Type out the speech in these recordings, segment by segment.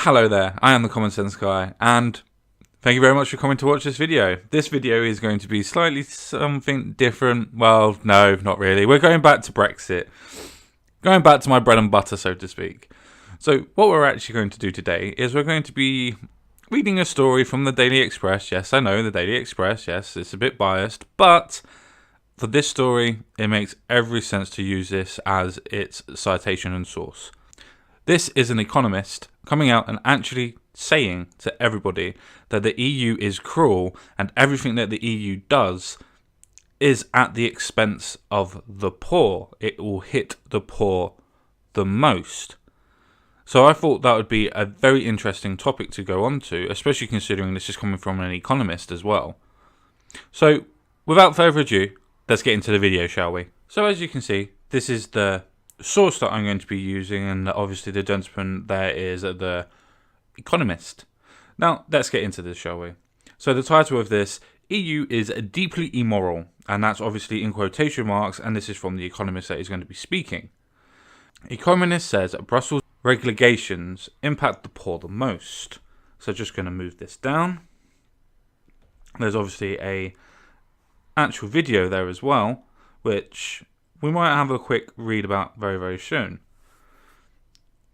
Hello there, I am the Common Sense Guy, and thank you very much for coming to watch this video. This video is going to be slightly something different. Well, no, not really. We're going back to Brexit. Going back to my bread and butter, so to speak. So what we're actually going to do today is we're going to be reading a story from the Daily Express. Yes, I know, the Daily Express. Yes, it's a bit biased, but for this story, it makes every sense to use this as its citation and source. This is an economist coming out and actually saying to everybody that the EU is cruel and everything that the EU does is at the expense of the poor. It will hit the poor the most. So I thought that would be a very interesting topic to go on to, especially considering this is coming from an economist as well. So without further ado, let's get into the video, shall we? So as you can see, this is the source that I'm going to be using, and obviously the gentleman there is the economist. Now let's get into this, shall we? So the title of this, EU is deeply immoral, and that's obviously in quotation marks, and this is from the economist that is going to be speaking. Economist says Brussels regulations impact the poor the most. So just going to move this down. There's obviously a actual video there as well, which we might have a quick read about very, very soon.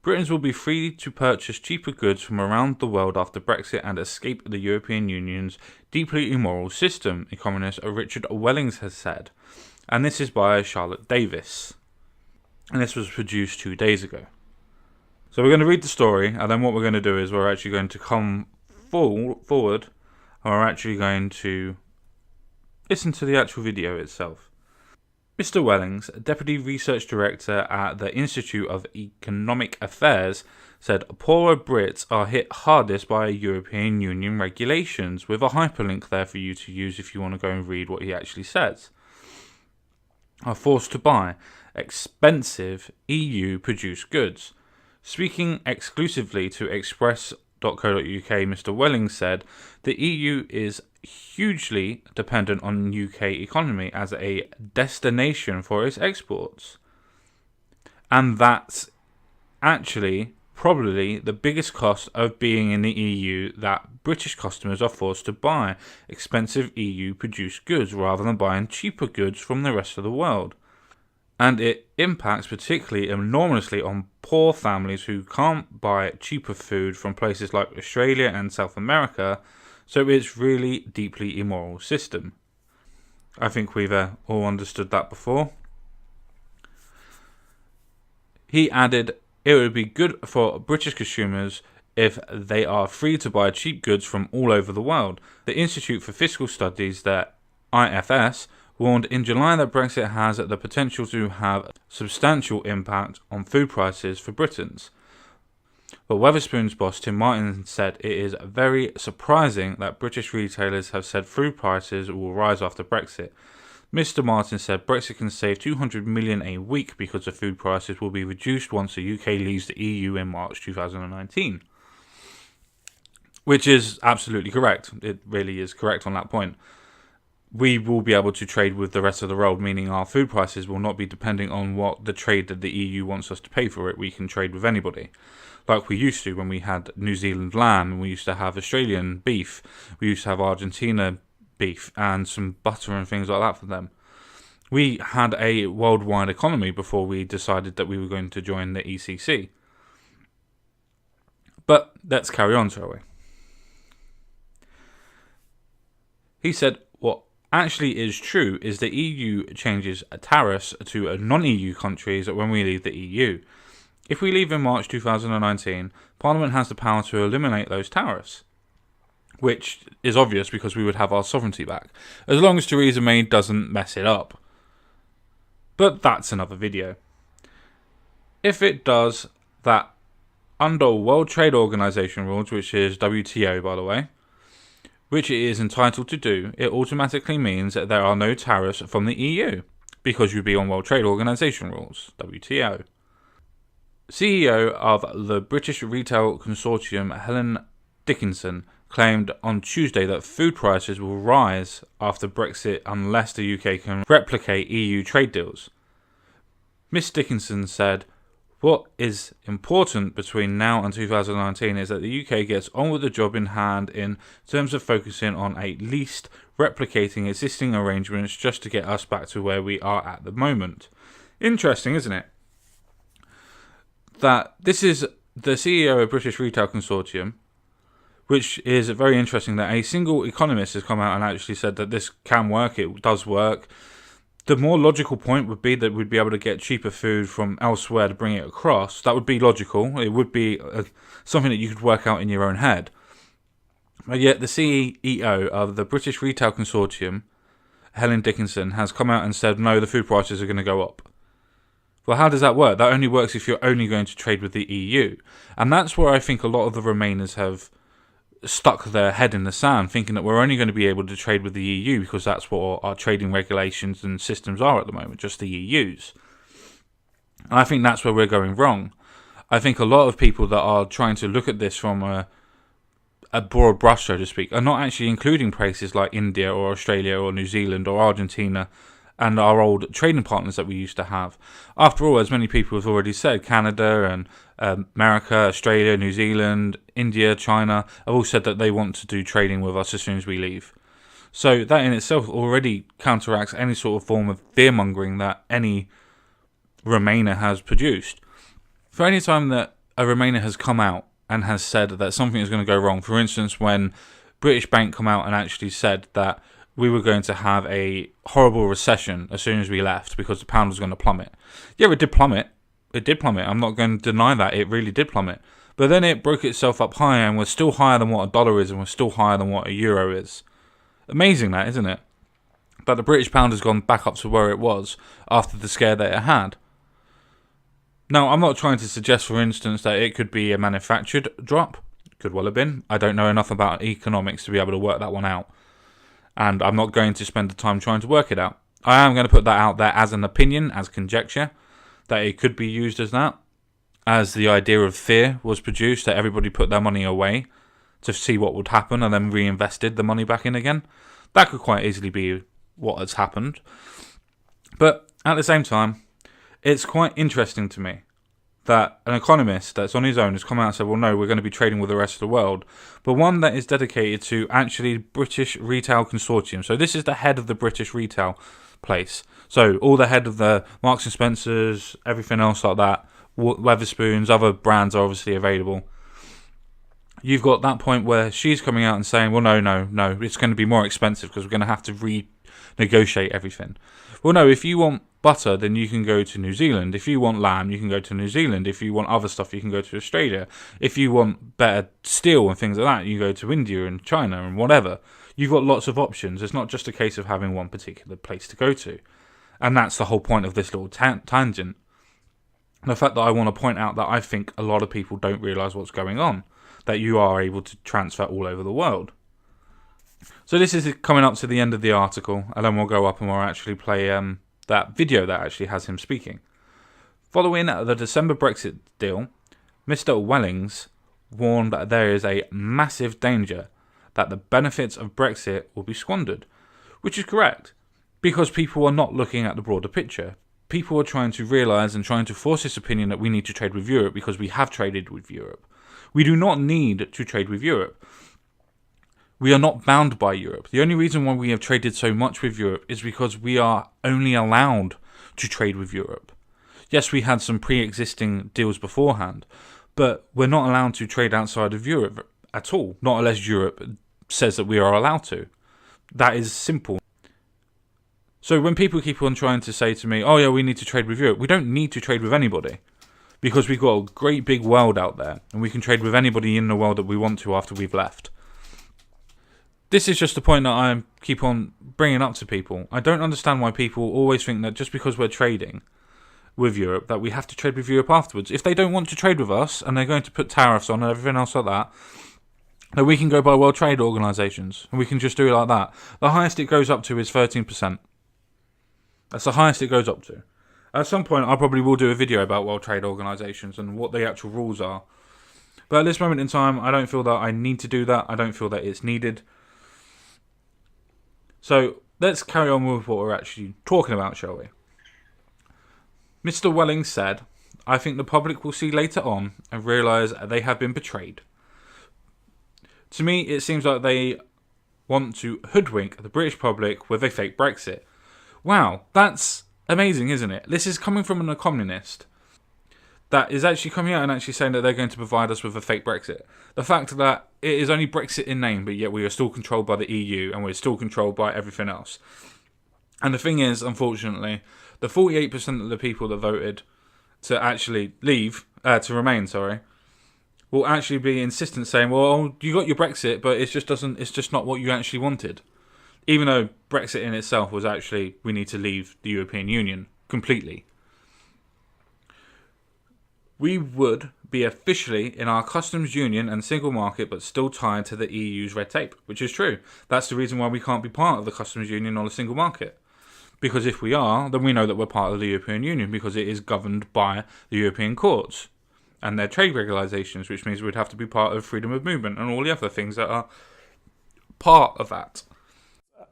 Britons will be free to purchase cheaper goods from around the world after Brexit and escape the European Union's deeply immoral system, economist Richard Wellings has said. And this is by Charlotte Davis. And this was produced 2 days ago. So we're going to read the story, and then what we're going to do is we're actually going to come forward, and we're actually going to listen to the actual video itself. Mr. Wellings, Deputy Research Director at the Institute of Economic Affairs, said poorer Brits are hit hardest by European Union regulations, with a hyperlink there for you to use if you want to go and read what he actually says. Are forced to buy expensive EU-produced goods. Speaking exclusively to Express.co.uk, Mr. Wellings said the EU is hugely dependent on the UK economy as a destination for its exports. And that's actually probably the biggest cost of being in the EU, that British customers are forced to buy expensive EU-produced goods rather than buying cheaper goods from the rest of the world. And it impacts particularly enormously on poor families who can't buy cheaper food from places like Australia and South America. So it's really deeply immoral system. I think we've all understood that before. He added, it would be good for British consumers if they are free to buy cheap goods from all over the world. The Institute for Fiscal Studies, the IFS, warned in July that Brexit has the potential to have substantial impact on food prices for Britons. But Wetherspoon's boss Tim Martin said it is very surprising that British retailers have said food prices will rise after Brexit. Mr. Martin said Brexit can save $200 million a week because the food prices will be reduced once the UK leaves the EU in March 2019. Which is absolutely correct. It really is correct on that point. We will be able to trade with the rest of the world, meaning our food prices will not be depending on what the trade that the EU wants us to pay for it. We can trade with anybody. Like we used to when we had New Zealand lamb, we used to have Australian beef, we used to have Argentina beef and some butter and things like that for them. We had a worldwide economy before we decided that we were going to join the ECC. But let's carry on, shall we? He said what actually is true is the EU changes tariffs to non-EU countries when we leave the EU. If we leave in March 2019, Parliament has the power to eliminate those tariffs, which is obvious because we would have our sovereignty back, as long as Theresa May doesn't mess it up. But that's another video. If it does that under World Trade Organization rules, which is WTO by the way, which it is entitled to do, it automatically means that there are no tariffs from the EU, because you'd be on World Trade Organization rules, WTO. CEO of the British Retail Consortium, Helen Dickinson, claimed on Tuesday that food prices will rise after Brexit unless the UK can replicate EU trade deals. Ms Dickinson said, What is important between now and 2019 is that the UK gets on with the job in hand in terms of focusing on at least replicating existing arrangements just to get us back to where we are at the moment. Interesting, isn't it? That this is the CEO of British Retail Consortium, which is very interesting that a single economist has come out and actually said that this can work, it does work. The more logical point would be that we'd be able to get cheaper food from elsewhere to bring it across. That would be logical. It would be something that you could work out in your own head. But yet the CEO of the British Retail Consortium, Helen Dickinson, has come out and said, no, the food prices are going to go up. Well, how does that work? That only works if you're only going to trade with the EU. And that's where I think a lot of the Remainers have stuck their head in the sand, thinking that we're only going to be able to trade with the EU because that's what our trading regulations and systems are at the moment, just the EU's. And I think that's where we're going wrong. I think a lot of people that are trying to look at this from a broad brush, so to speak, are not actually including places like India or Australia or New Zealand or Argentina and our old trading partners that we used to have. After all, as many people have already said, Canada and America, Australia, New Zealand, India, China have all said that they want to do trading with us as soon as we leave. So that in itself already counteracts any sort of form of fear-mongering that any Remainer has produced. For any time that a Remainer has come out and has said that something is going to go wrong, for instance, when British Bank come out and actually said that we were going to have a horrible recession as soon as we left because the pound was going to plummet. Yeah, it did plummet. It did plummet. I'm not going to deny that. It really did plummet. But then it broke itself up higher and was still higher than what a dollar is and was still higher than what a euro is. Amazing that, isn't it? That the British pound has gone back up to where it was after the scare that it had. Now, I'm not trying to suggest, for instance, that it could be a manufactured drop. It could well have been. I don't know enough about economics to be able to work that one out. And I'm not going to spend the time trying to work it out. I am going to put that out there as an opinion, as conjecture, that it could be used as that. As the idea of fear was produced, that everybody put their money away to see what would happen and then reinvested the money back in again. That could quite easily be what has happened. But at the same time, it's quite interesting to me that an economist that's on his own has come out and said, well, no, we're going to be trading with the rest of the world. But one that is dedicated to actually British Retail Consortium. So this is the head of the British retail place. So all the head of the Marks and Spencers, everything else like that, Weatherspoons, other brands are obviously available. You've got that point where she's coming out and saying, well, no, it's going to be more expensive because we're going to have to renegotiate everything. Well, no, if you want butter, then you can go to New Zealand. If you want lamb, you can go to New Zealand. If you want other stuff, you can go to Australia. If you want better steel and things like that, you go to India and China and whatever. You've got lots of options. It's not just a case of having one particular place to go to. And that's the whole point of this little tangent. The fact that I want to point out that I think a lot of people don't realise what's going on, that you are able to transfer all over the world. So this is coming up to the end of the article, and then we'll go up and we'll actually play that video that actually has him speaking. Following the December Brexit deal, Mr. Wellings warned that there is a massive danger that the benefits of Brexit will be squandered, which is correct, because people are not looking at the broader picture. People are trying to realise and trying to force this opinion that we need to trade with Europe because we have traded with Europe. We do not need to trade with Europe. We are not bound by Europe. The only reason why we have traded so much with Europe is because we are only allowed to trade with Europe. Yes, we had some pre-existing deals beforehand, but we're not allowed to trade outside of Europe at all, not unless Europe says that we are allowed to. That is simple. So when people keep on trying to say to me, oh yeah, we need to trade with Europe, we don't need to trade with anybody because we've got a great big world out there and we can trade with anybody in the world that we want to after we've left. This is just the point that I keep on bringing up to people. I don't understand why people always think that just because we're trading with Europe, that we have to trade with Europe afterwards. If they don't want to trade with us, and they're going to put tariffs on and everything else like that, then we can go by World Trade Organisations, and we can just do it like that. The highest it goes up to is 13%. That's the highest it goes up to. At some point, I probably will do a video about World Trade Organisations and what the actual rules are. But at this moment in time, I don't feel that I need to do that. I don't feel that it's needed. So let's carry on with what we're actually talking about, shall we? Mr. Welling said, I think the public will see later on and realise they have been betrayed. To me, it seems like they want to hoodwink the British public with a fake Brexit. Wow, that's amazing, isn't it? This is coming from a communist that is actually coming out and actually saying that they're going to provide us with a fake Brexit. The fact that it is only Brexit in name, but yet we are still controlled by the EU and we're still controlled by everything else. And the thing is, unfortunately, the 48% of the people that voted to actually to remain, will actually be insistent saying, well, you got your Brexit, but it's just not what you actually wanted. Even though Brexit in itself was actually, we need to leave the European Union completely. We would be officially in our customs union and single market, but still tied to the EU's red tape, which is true. That's the reason why we can't be part of the customs union or the single market. Because if we are, then we know that we're part of the European Union, because it is governed by the European courts and their trade regulations, which means we'd have to be part of freedom of movement and all the other things that are part of that.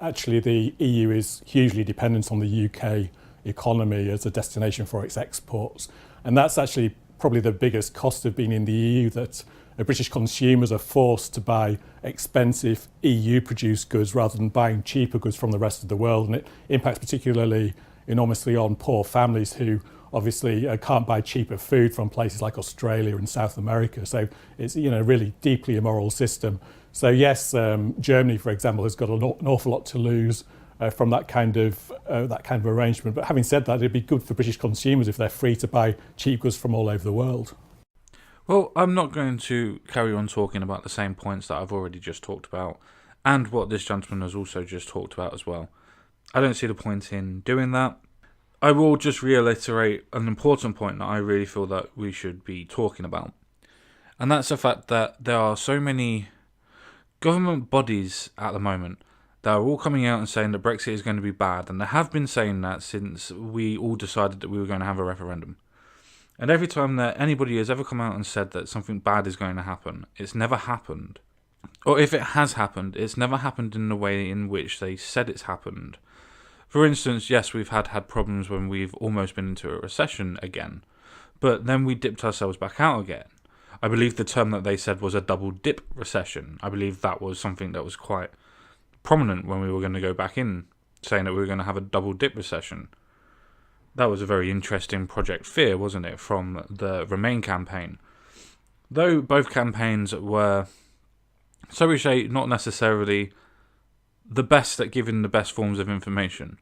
Actually, the EU is hugely dependent on the UK economy as a destination for its exports. And that's actually probably the biggest cost of being in the EU, that British consumers are forced to buy expensive EU-produced goods rather than buying cheaper goods from the rest of the world. And it impacts particularly enormously on poor families who obviously can't buy cheaper food from places like Australia and South America. So it's a really deeply immoral system. So yes, Germany, for example, has got an awful lot to lose from that kind of arrangement. But having said that, it'd be good for British consumers if they're free to buy cheap goods from all over the world. Well, I'm not going to carry on talking about the same points that I've already just talked about, and what this gentleman has also just talked about as well. I don't see the point in doing that. I will just reiterate an important point that I really feel that we should be talking about. And that's the fact that there are so many government bodies at the moment that are all coming out and saying that Brexit is going to be bad, and they have been saying that since we all decided that we were going to have a referendum. And every time that anybody has ever come out and said that something bad is going to happen, it's never happened. Or if it has happened, it's never happened in the way in which they said it's happened. For instance, yes, we've had problems when we've almost been into a recession again, but then we dipped ourselves back out again. I believe the term that they said was a double dip recession. I believe that was something that was quite prominent when we were going to go back in, saying that we were going to have a double dip recession. That was a very interesting Project Fear, wasn't it, from the Remain campaign. Though both campaigns were, so we say, not necessarily the best at giving the best forms of information.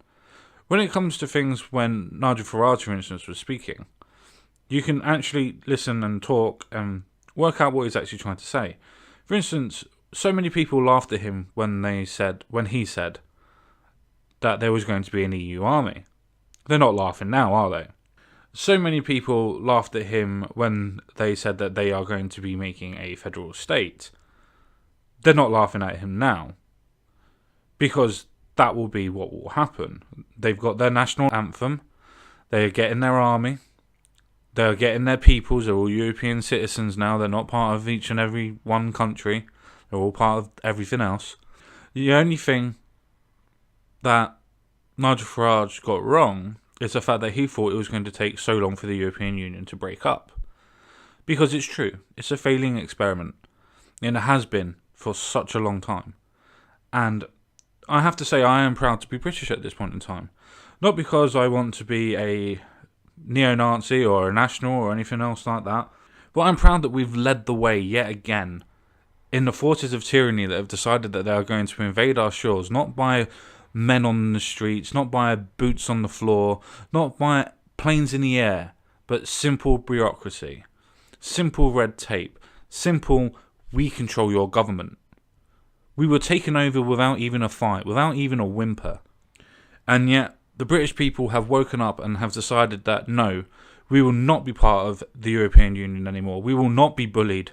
When it comes to things when Nigel Farage, for instance, was speaking, you can actually listen and talk and work out what he's actually trying to say. For instance, so many people laughed at him when he said that there was going to be an EU army. They're not laughing now, are they? So many people laughed at him when they said that they are going to be making a federal state. They're not laughing at him now, because that will be what will happen. They've got their national anthem, they're getting their army, they're getting their peoples, they're all European citizens now, they're not part of each and every one country, they're all part of everything else. The only thing that Nigel Farage got wrong is the fact that he thought it was going to take so long for the European Union to break up. Because it's true, it's a failing experiment, and it has been for such a long time. And I have to say I am proud to be British at this point in time. Not because I want to be a neo-Nazi or a national or anything else like that, but I'm proud that we've led the way yet again in the forces of tyranny that have decided that they are going to invade our shores, not by men on the streets, not by boots on the floor, not by planes in the air, but simple bureaucracy, simple red tape, simple we control your government. We were taken over without even a fight, without even a whimper. And yet the British people have woken up and have decided that no, we will not be part of the European Union anymore. We will not be bullied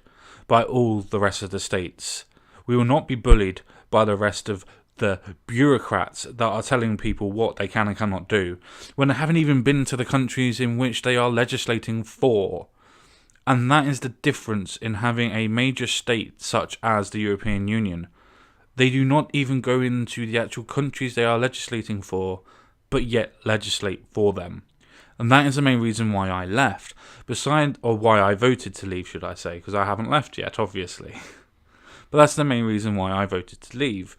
by all the rest of the states. We will not be bullied by the rest of the bureaucrats that are telling people what they can and cannot do, when they haven't even been to the countries in which they are legislating for. And that is the difference in having a major state such as the European Union. They do not even go into the actual countries they are legislating for, but yet legislate for them. And that is the main reason why I left. Or why I voted to leave, should I say, because I haven't left yet, obviously. But that's the main reason why I voted to leave,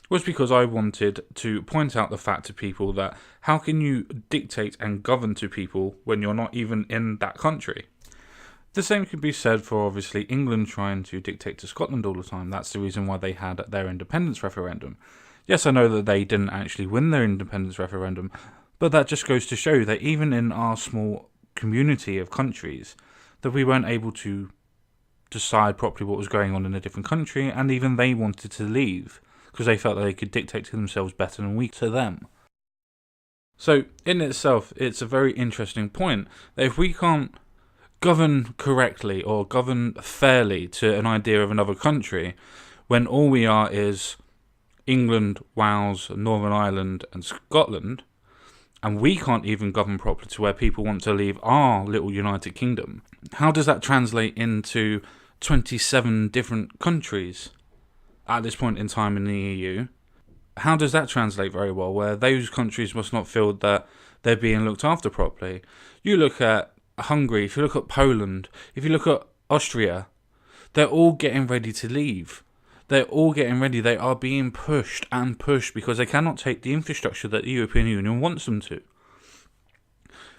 was because I wanted to point out the fact to people that how can you dictate and govern to people when you're not even in that country? The same could be said for, obviously, England trying to dictate to Scotland all the time. That's the reason why they had their independence referendum. Yes, I know that they didn't actually win their independence referendum, but that just goes to show that even in our small community of countries, that we weren't able to decide properly what was going on in a different country, and even they wanted to leave because they felt that they could dictate to themselves better than we to them. So, in itself, it's a very interesting point that if we can't govern correctly or govern fairly to an idea of another country, when all we are is England, Wales, Northern Ireland and Scotland, and we can't even govern properly to where people want to leave our little United Kingdom, how does that translate into 27 different countries at this point in time in the EU? How does that translate very well, where those countries must not feel that they're being looked after properly? You look at Hungary, if you look at Poland, if you look at Austria, they're all getting ready to leave. They're all getting ready. They are being pushed and pushed because they cannot take the infrastructure that the European Union wants them to.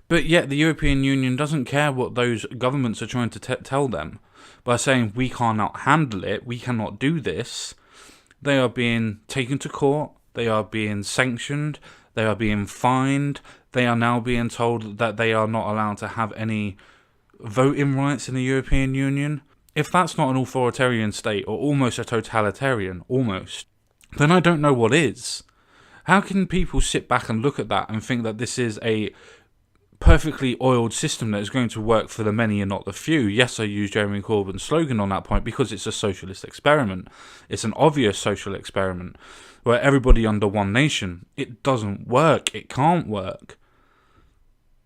But yet the European Union doesn't care what those governments are trying to tell them. By saying we cannot handle it, we cannot do this, they are being taken to court, they are being sanctioned, they are being fined, they are now being told that they are not allowed to have any voting rights in the European Union. If that's not an authoritarian state, or almost a totalitarian, then I don't know what is. How can people sit back and look at that and think that this is a perfectly oiled system that is going to work for the many and not the few? Yes, I use Jeremy Corbyn's slogan on that point because it's a socialist experiment. It's an obvious social experiment where everybody under one nation. It doesn't work. It can't work.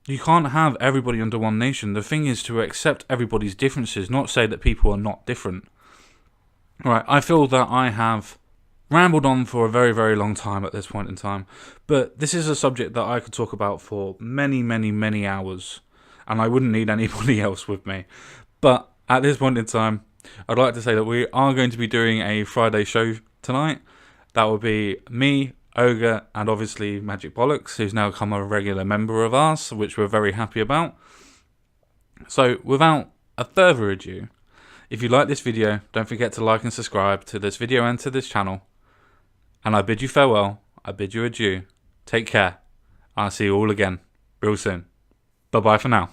You can't have everybody under one nation. The thing is to accept everybody's differences, not say that people are not different. Right, I feel that I have rambled on for a very, very long time at this point in time, but this is a subject that I could talk about for many, many, many hours, and I wouldn't need anybody else with me. But at this point in time, I'd like to say that we are going to be doing a Friday show tonight. That will be me, Ogre, and obviously Magic Bollocks, who's now become a regular member of ours, which we're very happy about. So, without a further ado, if you like this video, don't forget to like and subscribe to this video and to this channel. And I bid you farewell, I bid you adieu, take care, I'll see you all again real soon. Bye bye for now.